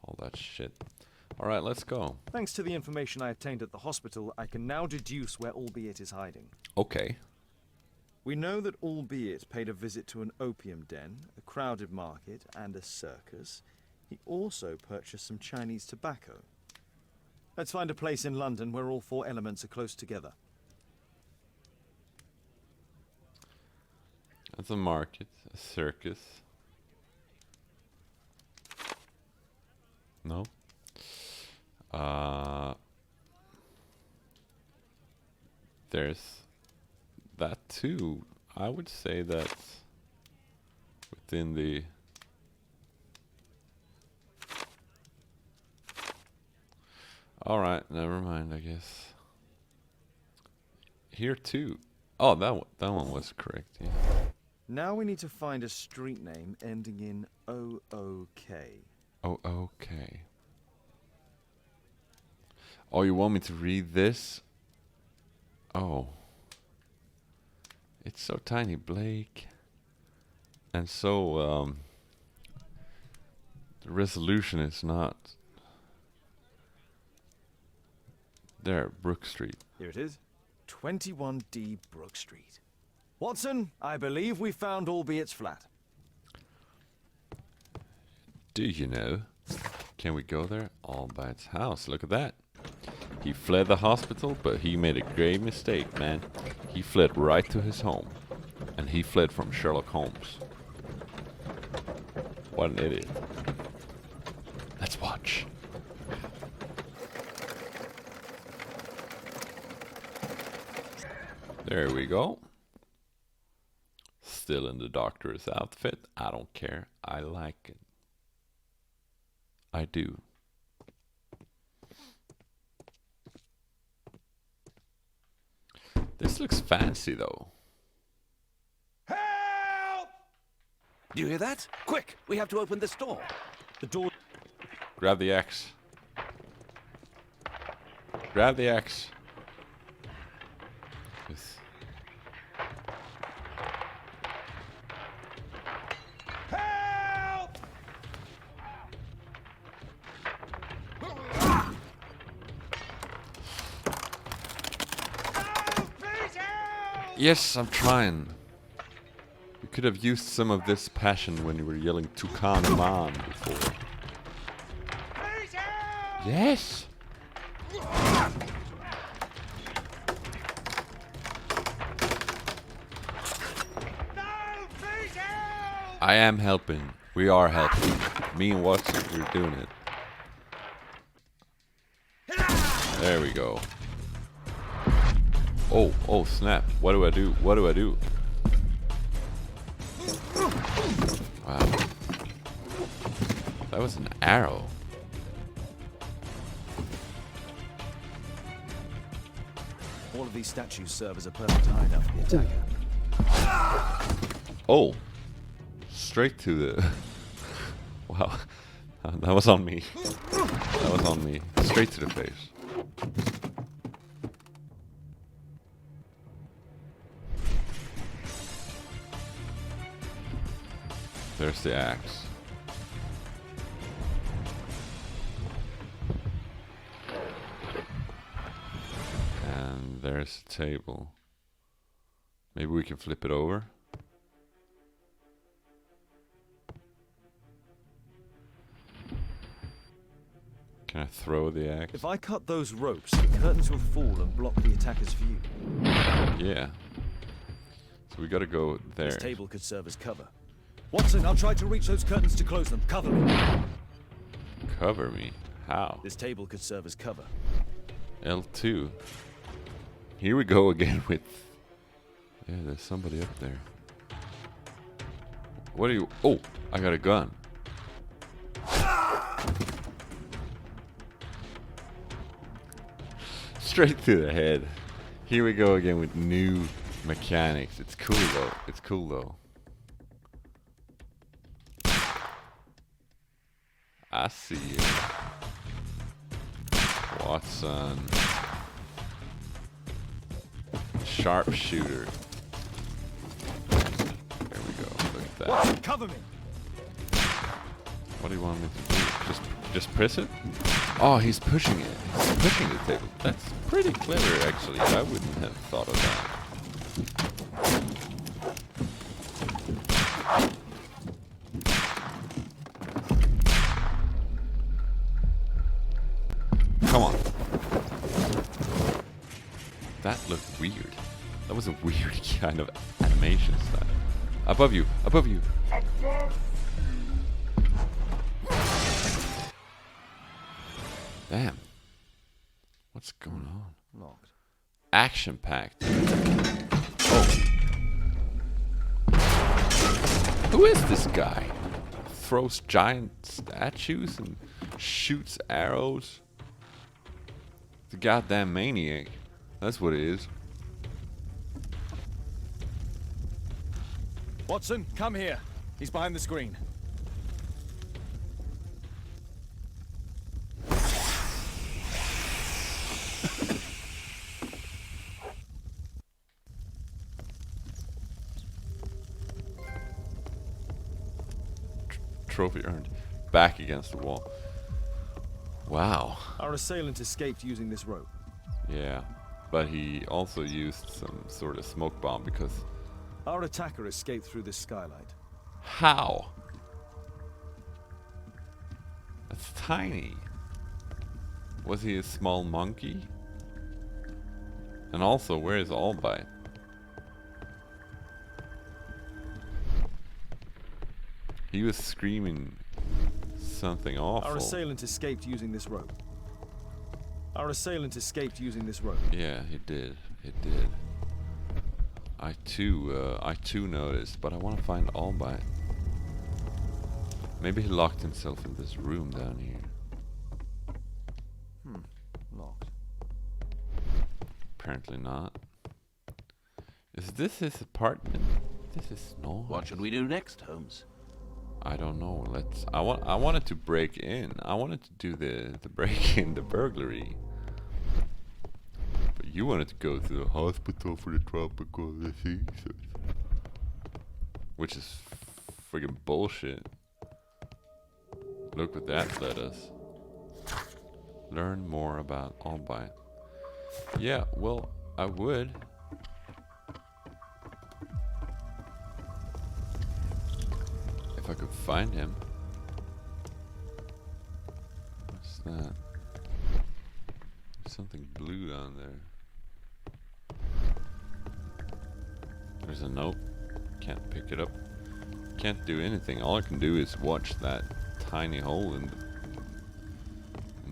All that shit. Alright, let's go. Thanks to the information I obtained at the hospital, I can now deduce where Albeit is hiding. Okay. We know that Albeit paid a visit to an opium den, a crowded market, and a circus. He also purchased some Chinese tobacco. Let's find a place in London where all four elements are close together. That's a market, a circus. No? There's that too. I would say that's within the... Alright, never mind, I guess. Here too. Oh, that one was correct, yeah. Now we need to find a street name ending in O-O-K. O-O-K. Oh, you want me to read this? Oh. It's so tiny, Blake. And so, the resolution is not... There, Brook Street. Here it is. 21D Brook Street. Watson, I believe we found Albiet's flat. Do you know? Can we go there? Albiet's house. Look at that. He fled the hospital, but he made a grave mistake, man. He fled right to his home. And he fled from Sherlock Holmes. What an idiot. Let's watch. There we go. Still in the doctor's outfit. I don't care. I like it. I do. This looks fancy though. Help! Do you hear that? Quick, we have to open this door. The door... Grab the axe. Grab the axe. Yes. Help! Yes, I'm trying. You could have used some of this passion when you were yelling Toucan Man before. Yes! I am helping. We are helping. Me and Watson, we're doing it. There we go. Oh, oh snap. What do I do? What do I do? Wow. That was an arrow. All of these statues serve as a perfect hideout for the attacker. Oh. Straight to the... Wow. That was on me. That was on me. Straight to the face. There's the axe. And there's the table. Maybe we can flip it over. Can I throw the axe? If I cut those ropes, the curtains will fall and block the attacker's view. Yeah. So we gotta go there. This table could serve as cover. Watson, I'll try to reach those curtains to close them. Cover me. Cover me? How? This table could serve as cover. L2. Here we go again with... Yeah, there's somebody up there. What are you... Oh, I got a gun. Straight to the head. Here we go again with new mechanics. It's cool though. It's cool though. I see you. Watson. Sharpshooter. There we go. Look at that. Watson, cover me. What do you want me to do? Just press it? Oh, he's pushing it. He's pushing the table. That's pretty clever, actually. I wouldn't have thought of that. Come on. That looked weird. That was a weird kind of animation style. Above you. Above you. Damn. What's going on? Locked. Action-packed. Oh, Who is this guy? Throws giant statues and shoots arrows. The goddamn maniac. That's what it is. Watson, come here. He's behind the screen. Trophy earned. Back against the wall. Wow. Our assailant escaped using this rope. Yeah. But he also used some sort of smoke bomb because... Our attacker escaped through this skylight. How? That's tiny. Was he a small monkey? And also, where is Albite? He was screaming something awful. Our assailant escaped using this rope. Our assailant escaped using this rope. Yeah, he did. He did. I too noticed, but I want to find Albite. Maybe he locked himself in this room down here. Locked. Apparently not. Is this his apartment? This is no. What should we do next, Holmes? I don't know. I wanted to break in. I wanted to do the break in, the burglary. But you wanted to go to the hospital for the tropical diseases. Which is friggin' bullshit. Look what that led us. Learn more about Albite. Yeah, well, I would. If I could find him. What's that? There's something blue down there. There's a note. Can't pick it up. Can't do anything. All I can do is watch that tiny hole in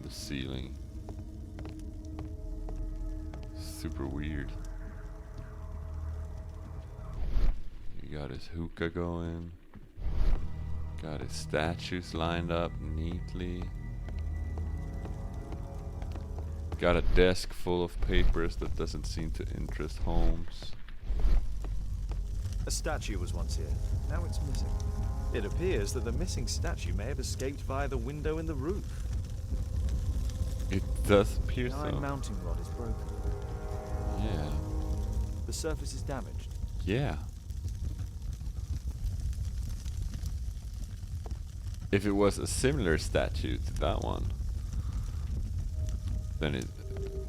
the ceiling. Super weird. He got his hookah going. Got his statues lined up neatly. Got a desk full of papers that doesn't seem to interest Holmes. A statue was once here. Now it's missing. It appears that the missing statue may have escaped via the window in the roof. It does appear The so. iron mounting rod is broken. Yeah. The surface is damaged. Yeah. If it was a similar statue to that one, then it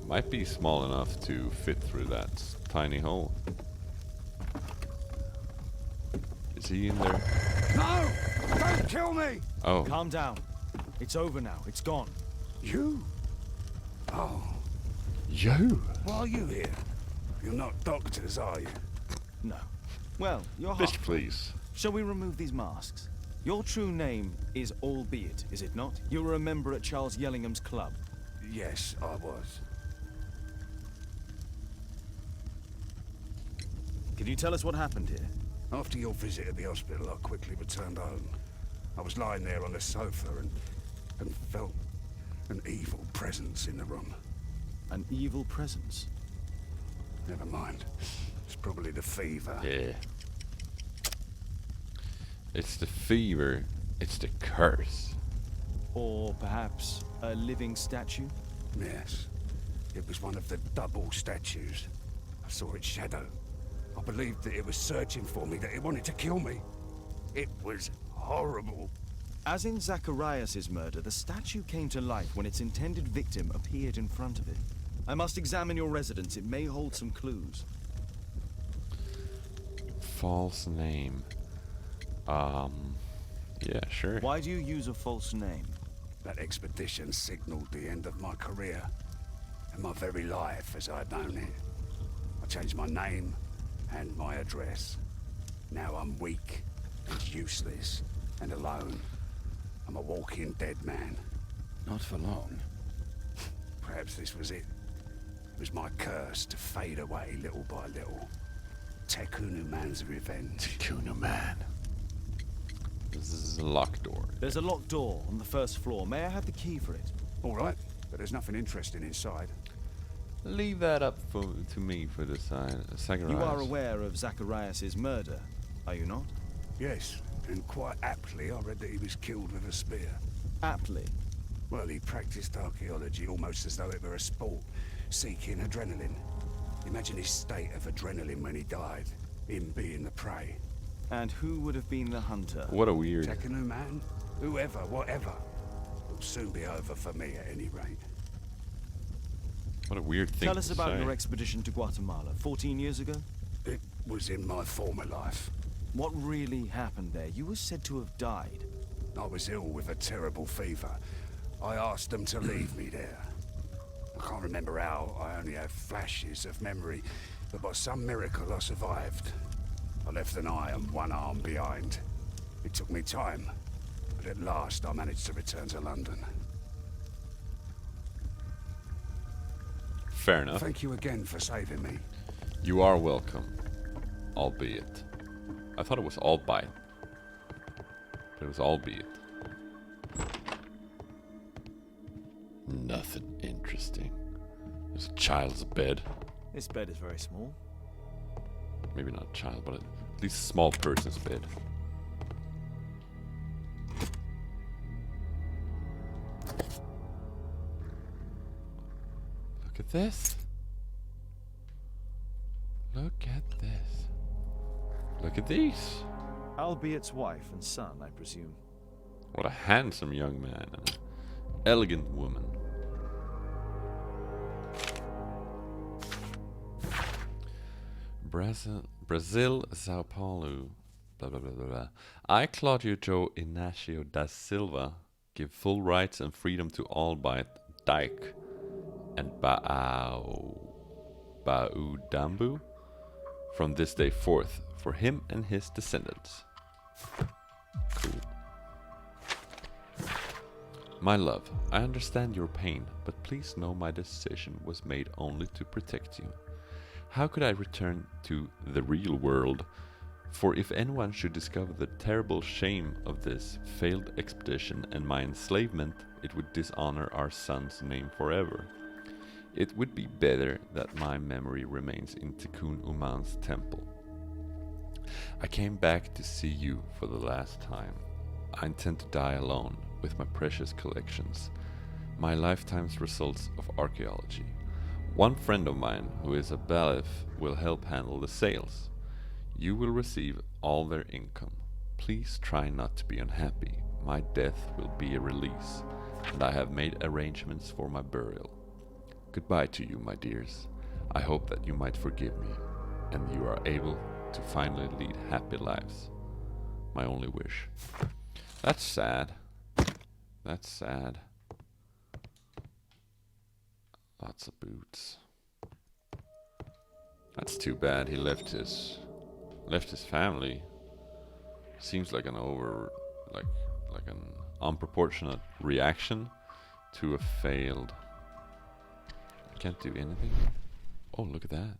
might be small enough to fit through that tiny hole. Is he in there? No! Don't kill me! Oh. Calm down. It's over now. It's gone. You? Oh, You? why are you here? You're not doctors, are you? No. Well, you're Fish, half. please. Shall we remove these masks? Your true name is Albeit, is it not? You were a member at Charles Yellingham's club. Yes, I was. Can you tell us what happened here? After your visit at the hospital, I quickly returned home. I was lying there on the sofa and felt an evil presence in the room. An evil presence. Never mind. It's probably the fever. Yeah. It's the fever. It's the curse. Or perhaps a living statue? Yes. It was one of the double statues. I saw its shadow. I believed that it was searching for me, that it wanted to kill me. It was horrible. As in Zacharias' murder, the statue came to life when its intended victim appeared in front of it. I must examine your residence. It may hold some clues. False name. Yeah, sure. Why do you use a false name? That expedition signaled the end of my career and my very life as I'd known it. I changed my name and my address. Now I'm weak and useless and alone. I'm a walking dead man. Not for long. Perhaps this was it. It was my curse to fade away little by little. Tekunu man's revenge. Kuno man. This is a locked door. There's a locked door on the first floor. May I have the key for it? All right, but there's nothing interesting inside. Leave that up to me for the Zacharias. You are aware of Zacharias' murder, are you not? Yes, and quite aptly, I read that he was killed with a spear. Aptly. Well, he practiced archaeology almost as though it were a sport, seeking adrenaline. Imagine his state of adrenaline when he died, him being the prey. And who would have been the hunter? What a weird. Tekunu man? Whoever, whatever. It'll soon be over for me at any rate. What a weird thing. Tell us to about say. your expedition to Guatemala 14 years ago. It was in my former life. What really happened there? You were said to have died. I was ill with a terrible fever. I asked them to leave me there. I can't remember how, I only have flashes of memory, but by some miracle I survived. I left an eye and one arm behind. It took me time, but at last I managed to return to London. Fair enough. Thank you again for saving me. You are welcome. Albeit. I thought it was albeit. But it was albeit. Nothing interesting. There's a child's bed. This bed is very small. Maybe not a child, but at least a small person's bed. Look at this. Look at this. Look at these. Albiet's wife and son, I presume. What a handsome young man and an elegant woman. Brazil, Sao Paulo, blah blah blah blah blah. I, Claudio Joe Inácio da Silva, give full rights and freedom to Albeit, Dyke, and Baudambu from this day forth for him and his descendants. Cool. My love, I understand your pain, but please know my decision was made only to protect you. How could I return to the real world? For if anyone should discover the terrible shame of this failed expedition and my enslavement, it would dishonor our son's name forever. It would be better that my memory remains in Tikkun Uman's temple. I came back to see you for the last time. I intend to die alone with my precious collections, my lifetime's results of archaeology. One friend of mine, who is a bailiff, will help handle the sales. You will receive all their income. Please try not to be unhappy. My death will be a release, and I have made arrangements for my burial. Goodbye to you, my dears. I hope that you might forgive me, and you are able to finally lead happy lives. My only wish. That's sad. That's sad. Lots of boots. That's too bad. He left his family. Seems like an like an unproportionate reaction to a failed. I can't do anything. Oh, look at that.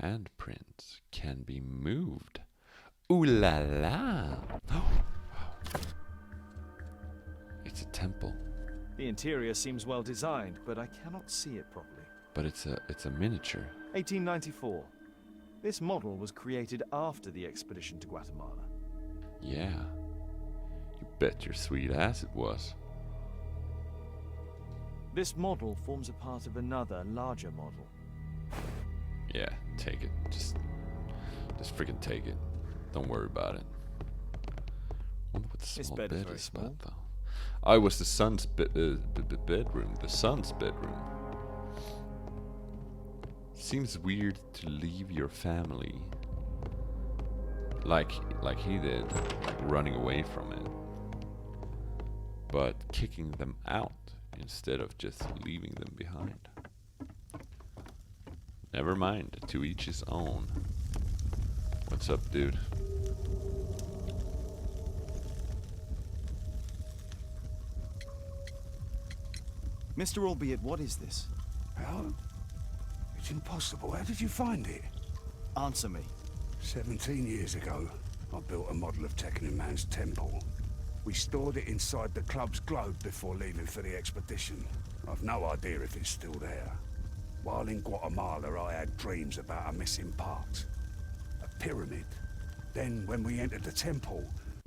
Handprints can be moved. Ooh la la! Oh, wow. It's a temple. The interior seems well designed, but I cannot see it properly. But it's a miniature. 1894. This model was created after the expedition to Guatemala. Yeah. You bet your sweet ass it was. This model forms a part of another, larger model. Yeah, take it. Just freaking take it. Don't worry about it. Wonder what the This small bed is bed very is small. about, though. I was the son's bedroom. The son's bedroom. Seems weird to leave your family like he did, like running away from it, but kicking them out instead of just leaving them behind. Never mind, to each his own. What's up, dude? Mr. Albeit, what is this? Well, It's impossible. How did you find it? Answer me. 17 years ago, I built a model of Tekunu Man's temple. We stored it inside the club's globe before leaving for the expedition. I've no idea if it's still there. While in Guatemala, I had dreams about a missing part. A pyramid. Then, when we entered the temple,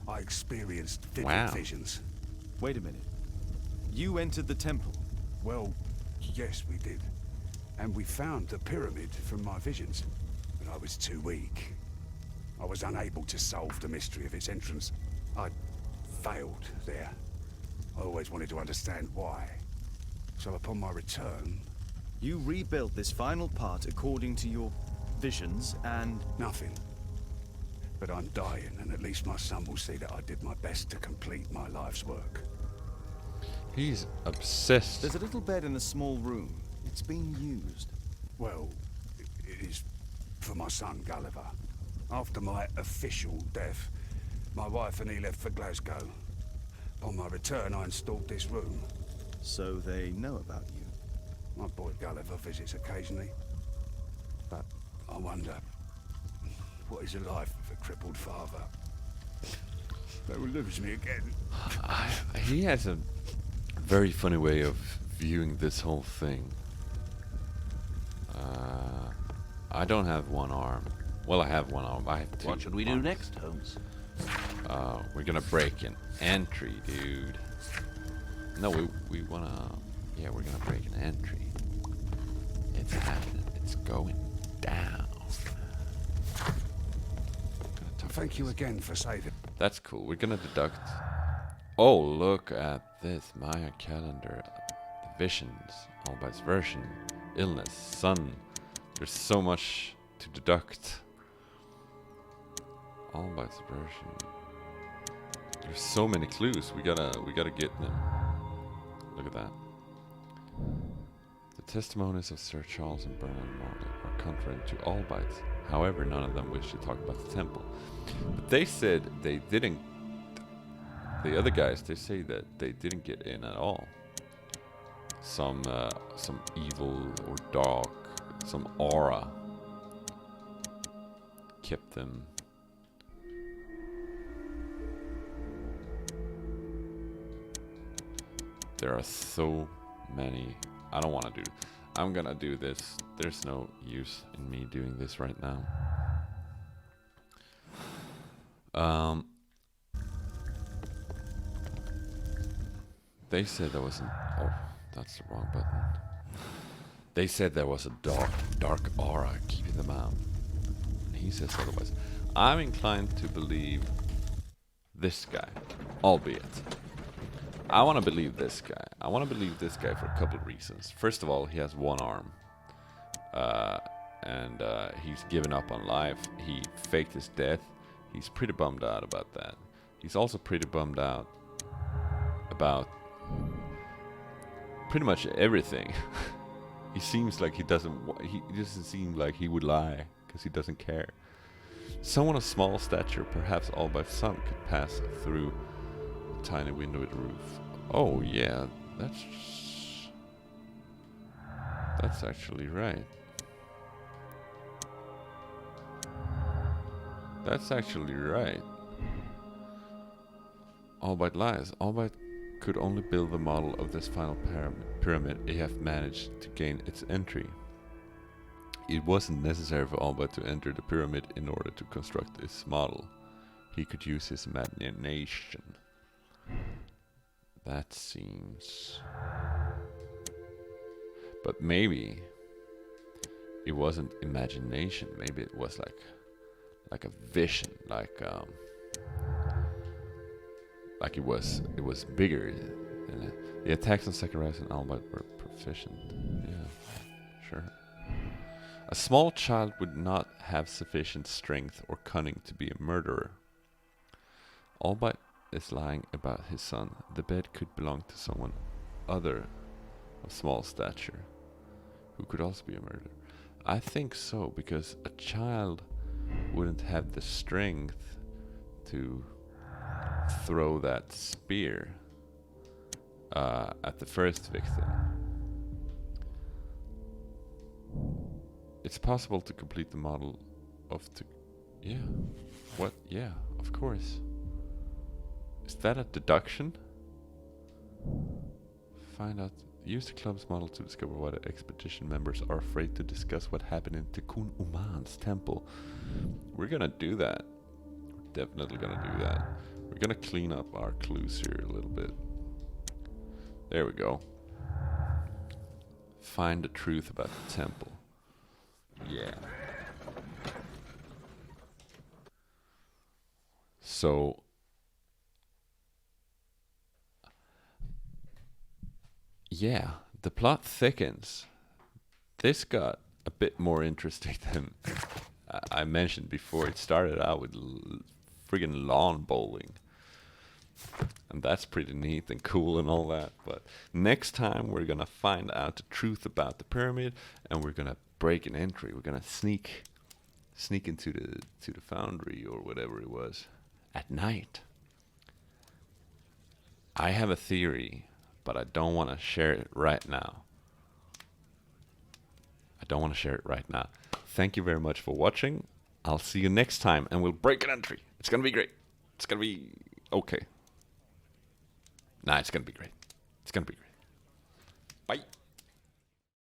I experienced vivid visions. Wait a minute. You entered the temple? Well, yes, we did. And we found the pyramid from my visions. But I was too weak. I was unable to solve the mystery of its entrance. I failed there. I always wanted to understand why. So upon my return... You rebuilt this final part according to your visions and... Nothing. But I'm dying, and at least my son will see that I did my best to complete my life's work. He's obsessed. There's a little bed in a small room. It's been used. Well, it is for my son, Gulliver. After my official death, my wife and he left for Glasgow. Upon my return, I installed this room. So they know about you? My boy Gulliver visits occasionally. But I wonder, what is the life of a crippled father? They will lose me again. He has a very funny way of viewing this whole thing. I don't have one arm. Well, I have one arm. I have two. What should we do next, Holmes? We're gonna break an entry, dude. No, we wanna... Yeah, we're gonna break an entry. It's happening. It's going down. Thank you again for saving. That's cool. We're gonna deduct... Oh, look at this Maya calendar. The visions, Albert's version, illness, sun. There's so much to deduct. Albert's version. There's so many clues. We gotta get them. Look at that. The testimonies of Sir Charles and Bernard Morley are contrary to Albites. However, none of them wish to talk about the temple. But they said they didn't. The other guys, they say that they didn't get in at all. Some evil or dark, some aura kept them. There are so many. I don't want to do. I'm gonna do this. There's no use in me doing this right now. They said there was an... Oh, that's the wrong button. They said there was a dark aura keeping them out. And he says otherwise. I'm inclined to believe this guy, albeit. I want to believe this guy. I want to believe this guy for a couple of reasons. First of all, he has one arm. And he's given up on life. He faked his death. He's pretty bummed out about that. He's also pretty bummed out about pretty much everything. He seems like he doesn't seem like he would lie because he doesn't care. Someone of small stature, perhaps all by son, could pass through a tiny window at the roof. Oh yeah, that's actually right. That's actually right. Albite lies. Albite could only build the model of this final pyramid if have managed to gain its entry. It wasn't necessary for Albite to enter the pyramid in order to construct this model. He could use his imagination. That seems... But maybe it wasn't imagination. Maybe it was like a vision, like it was bigger. And the attacks on Zacharias and Albite were proficient. Yeah, sure. A small child would not have sufficient strength or cunning to be a murderer. Albite is lying about his son. The bed could belong to someone other of small stature, who could also be a murderer. I think so, because a child wouldn't have the strength to throw that spear at the first victim. It's possible to complete the model of the... Yeah. What? Yeah, of course. Is that a deduction? Find out. Use the club's model to discover why the expedition members are afraid to discuss what happened in Tikkun Uman's temple. We're gonna do that. We're definitely gonna do that. We're gonna clean up our clues here a little bit. There we go. Find the truth about the temple. Yeah. So... yeah, the plot thickens. This got a bit more interesting than I mentioned before. It started out with friggin' lawn bowling. And that's pretty neat and cool and all that. But next time we're gonna find out the truth about the pyramid, and we're gonna break an entry. We're gonna sneak into the foundry or whatever it was at night. I have a theory, but I don't want to share it right now. Thank you very much for watching. I'll see you next time, and we'll break an entry. It's gonna be great. It's gonna be okay. Nah, it's gonna be great. Bye.